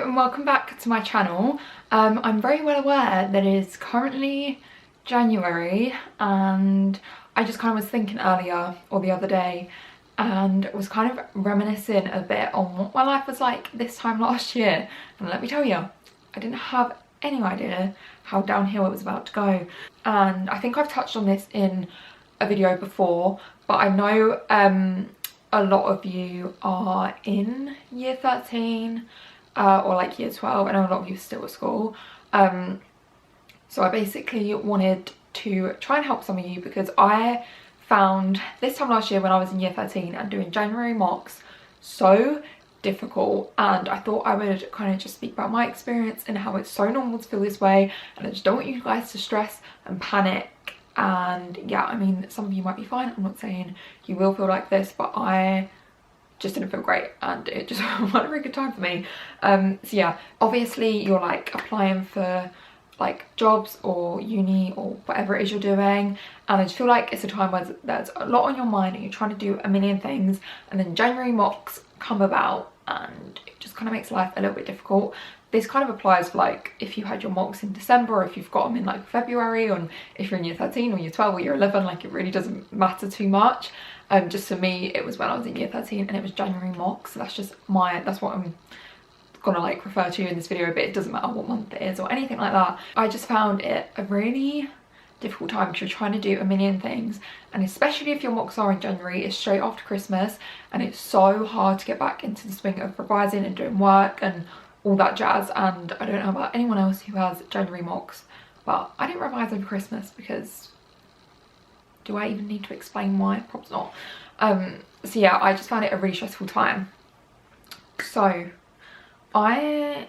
and welcome back to my channel. I'm very well aware that it is currently January, and I just kind of was thinking earlier or the other day and was kind of reminiscing a bit on what my life was like this time last year, and let me tell you, I didn't have any idea how downhill it was about to go. And I think I've touched on this in a video before, but I know a lot of you are in year 13 or like year 12. I know a lot of you are still at school, so I basically wanted to try and help some of you, because I found this time last year when I was in year 13 and doing January mocks so difficult, and I thought I would kind of just speak about my experience and how it's so normal to feel this way, and I just don't want you guys to stress and panic. And yeah, I mean, some of you might be fine, I'm not saying you will feel like this, but I just didn't feel great and it just wasn't a very good time for me. So yeah, obviously you're like applying for like jobs or uni or whatever it is you're doing, and I just feel like it's a time where there's a lot on your mind and you're trying to do a million things, and then January mocks come about and it just kind of makes life a little bit difficult. This kind of applies for like if you had your mocks in December, or if you've got them in like February, or if you're in year 13 or year 12 or year 11, like it really doesn't matter too much. Just for me, it was when I was in year 13 and it was January mocks, so that's what I'm gonna like refer to in this video, but it doesn't matter what month it is or anything like that. I just found it a really difficult time because you're trying to do a million things, and especially if your mocks are in January, it's straight after Christmas, and it's so hard to get back into the swing of revising and doing work and all that jazz. And I don't know about anyone else who has January mocks, but I didn't revise over Christmas because do I even need to explain why? Probably not. So yeah, I just found it a really stressful time. So I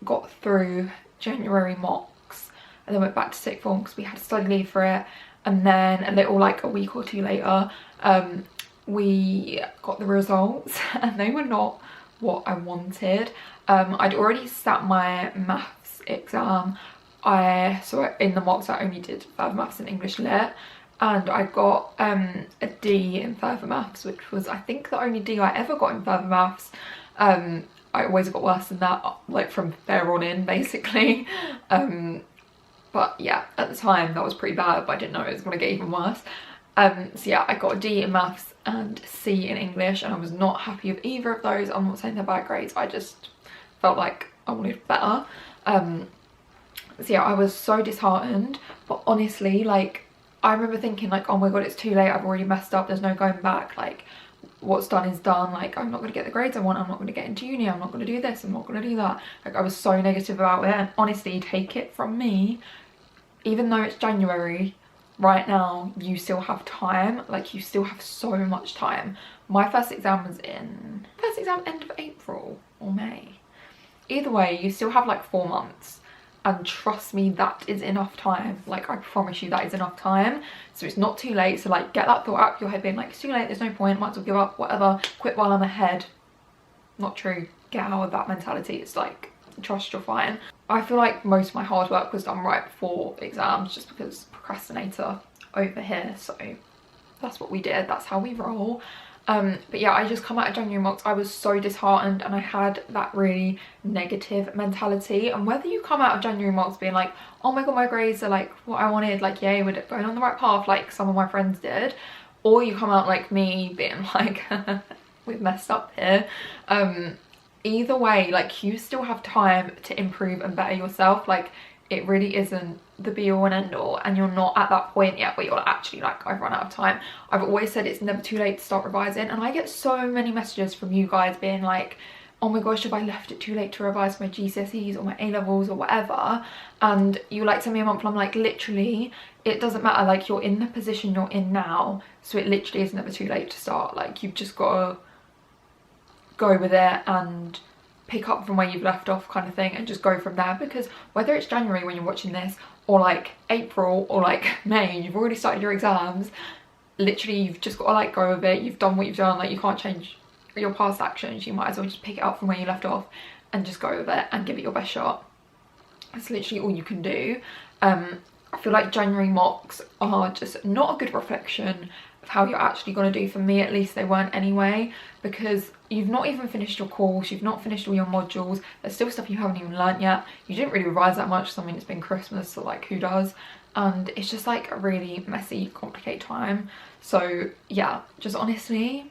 got through January mocks and then went back to sixth form because we had to study leave for it, and then a week or two later we got the results and they were not what I wanted. I'd already sat my maths exam. So in the mocks I only did further maths and English lit, and I got a D in further maths, which was I think the only D I ever got in further maths. I always got worse than that, like from there on in basically. But yeah, at the time that was pretty bad, but I didn't know it was going to get even worse. So yeah, I got a D in maths and C in English, and I was not happy with either of those. I'm not saying they're bad grades, I just felt like I wanted better. So yeah, I was so disheartened, but honestly, like, I remember thinking like, oh my god, it's too late, I've already messed up, there's no going back, like what's done is done, like I'm not going to get the grades I want, I'm not going to get into uni, I'm not going to do this, I'm not going to do that. Like I was so negative about it, and honestly, take it from me, even though it's January right now, you still have time, like you still have so much time. My first exam was end of April or May. Either way, you still have like 4 months, and trust me, that is enough time. Like I promise you, that is enough time. So it's not too late. So like get that thought out of your head being like, it's too late, there's no point, might as well give up, whatever, quit while I'm ahead. Not true. Get out of that mentality. It's like, trust you're fine. I feel like most of my hard work was done right before exams, just because procrastinator over here. So that's what we did, that's how we roll. But yeah, I just come out of January mocks, I was so disheartened, and I had that really negative mentality. And whether you come out of January mocks being like, oh my god, my grades are like what I wanted, like yay, we're going on the right path like some of my friends did, or you come out like me being like we've messed up here, either way, like you still have time to improve and better yourself. Like it really isn't the be all and end all, and you're not at that point yet where you're actually like, I've run out of time. I've always said it's never too late to start revising, and I get so many messages from you guys being like, oh my gosh, have I left it too late to revise my GCSEs or my A-levels or whatever? And you like send me a month, and I'm like, literally it doesn't matter, like you're in the position you're in now, so it literally is never too late to start. Like you've just got to go with it and pick up from where you've left off, kind of thing, and just go from there. Because whether it's January when you're watching this, or like April or like May, you've already started your exams, literally you've just got to like go with it. You've done what you've done, like you can't change your past actions, you might as well just pick it up from where you left off and just go with it and give it your best shot. That's literally all you can do. I feel like January mocks are just not a good reflection of how you're actually going to do. For me at least, they weren't anyway, because you've not even finished your course, you've not finished all your modules, there's still stuff you haven't even learnt yet, you didn't really revise that much. I mean, it's been Christmas, so like who does? And it's just like a really messy, complicated time. So yeah, just honestly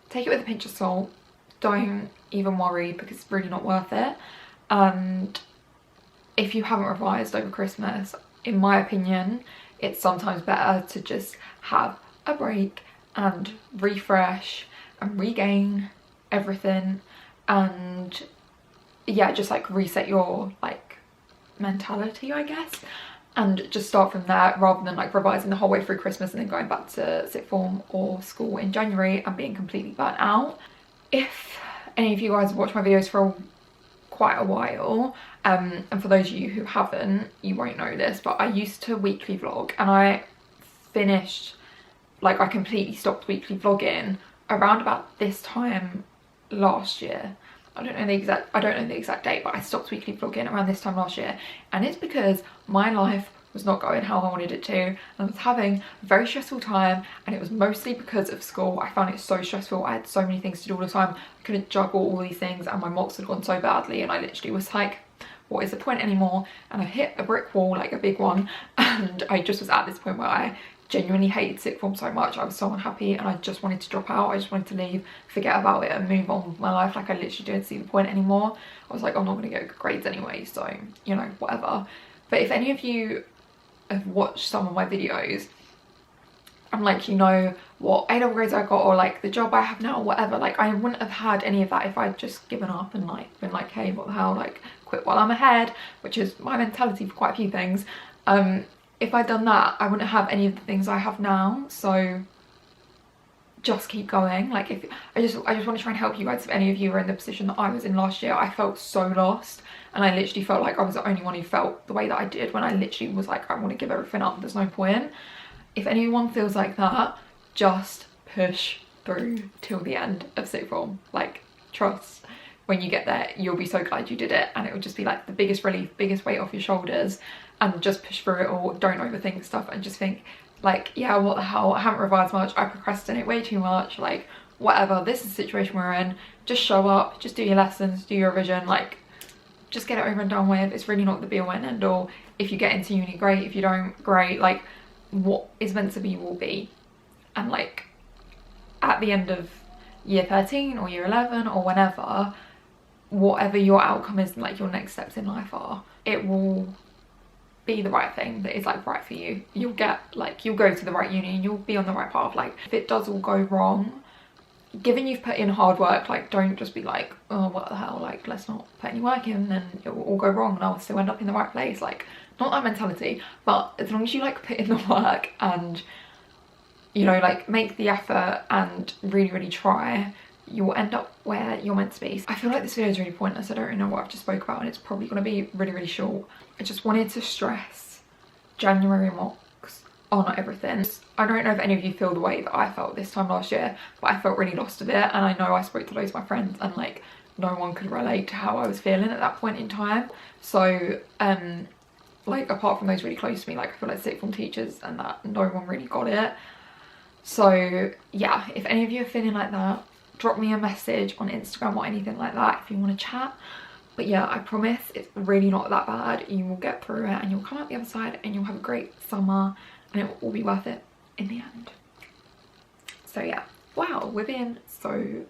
take it with a pinch of salt, don't even worry, because it's really not worth it. And if you haven't revised over Christmas, in my opinion, it's sometimes better to just have a break and refresh and regain everything, and yeah, just like reset your like mentality, I guess, and just start from there, rather than like revising the whole way through Christmas and then going back to sixth form or school in January and being completely burnt out. If any of you guys have watched my videos for quite a while, and for those of you who haven't, you won't know this, but I used to weekly vlog, and I finished, like I completely stopped weekly vlogging around about this time last year. I don't know the exact date, but I stopped weekly vlogging around this time last year, and it's because my life was not going how I wanted it to, and I was having a very stressful time, and it was mostly because of school. I found it so stressful. I had so many things to do all the time. I couldn't juggle all these things, and my mocks had gone so badly, and I literally was like, what is the point anymore? And I hit a brick wall, like a big one, and I just was at this point where I genuinely hated sixth form so much. I was so unhappy, and I just wanted to drop out. I just wanted to leave, forget about it, and move on with my life. Like I literally didn't see the point anymore. I was like, I'm not going to get good grades anyway, so you know, whatever. But if any of you have watched some of my videos, and like, you know what A-level grades I got, or like the job I have now, or whatever, like I wouldn't have had any of that if I'd just given up and like been like, hey, what the hell, like quit while I'm ahead, which is my mentality for quite a few things. If I'd done that, I wouldn't have any of the things I have now. So just keep going. Like if I just want to try and help you guys. If any of you are in the position that I was in last year, I felt so lost, and I literally felt like I was the only one who felt the way that I did, when I literally was like, I want to give everything up, there's no point. If anyone feels like that, just push through till the end of sixth form. Like trust, when you get there, you'll be so glad you did it, and it will just be like the biggest relief, biggest weight off your shoulders. And just push through it all. Don't overthink stuff, and just think like, yeah, what the hell, I haven't revised much, I procrastinate way too much, like whatever, this is the situation we're in. Just show up, just do your lessons, do your revision, like just get it over and done with. It's really not the be all and end all. If you get into uni, great. If you don't, great. Like what is meant to be will be. And like at the end of year 13 or year 11 or whenever, whatever your outcome is, like your next steps in life are, it will be the right thing that is like right for you. You'll get like, you'll go to the right uni and you'll be on the right path. Like if it does all go wrong, given you've put in hard work, like don't just be like, oh what the hell, like let's not put any work in and it will all go wrong and I'll still end up in the right place. Like not that mentality, but as long as you like put in the work and you know, like make the effort and really try, you'll end up where you're meant to be. I feel like this video is really pointless. I don't really know what I've just spoke about, and it's probably going to be really short. I just wanted to stress January mocks are not everything. I don't know if any of you feel the way that I felt this time last year, but I felt really lost a bit, and I know I spoke to loads of my friends and like no one could relate to how I was feeling at that point in time. So like apart from those really close to me, like I feel like sixth form teachers and that, no one really got it. So yeah, if any of you are feeling like that, drop me a message on Instagram or anything like that if you want to chat. But yeah, I promise it's really not that bad. You will get through it and you'll come out the other side and you'll have a great summer, and it will all be worth it in the end. So yeah, wow, we're being so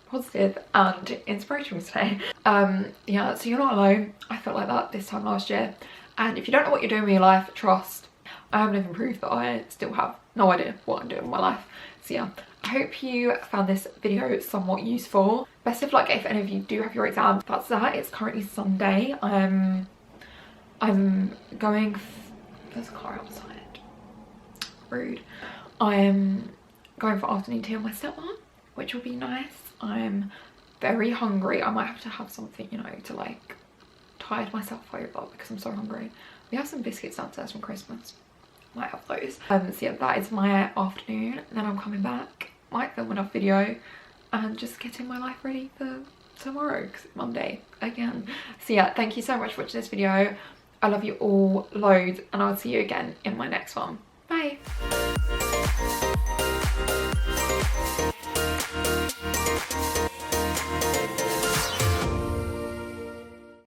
positive and inspirational today. Yeah, so you're not alone. I felt like that this time last year, and if you don't know what you're doing with your life, trust, I have living proof that I still have no idea what I'm doing with my life. So yeah, I hope you found this video somewhat useful. Best of luck if any of you do have your exams. That's that. It's currently Sunday. I'm going, there's a car outside, rude. I'm going for afternoon tea with my stepmom, which will be nice. I'm very hungry. I might have to have something, you know, to like tide myself over because I'm so hungry. We have some biscuits downstairs from Christmas. Might have those. So yeah, that is my afternoon. Then I'm coming back, might film enough video and just getting my life ready for tomorrow because it's Monday again. So yeah, thank you so much for watching this video. I love you all loads, and I'll see you again in my next one. Bye.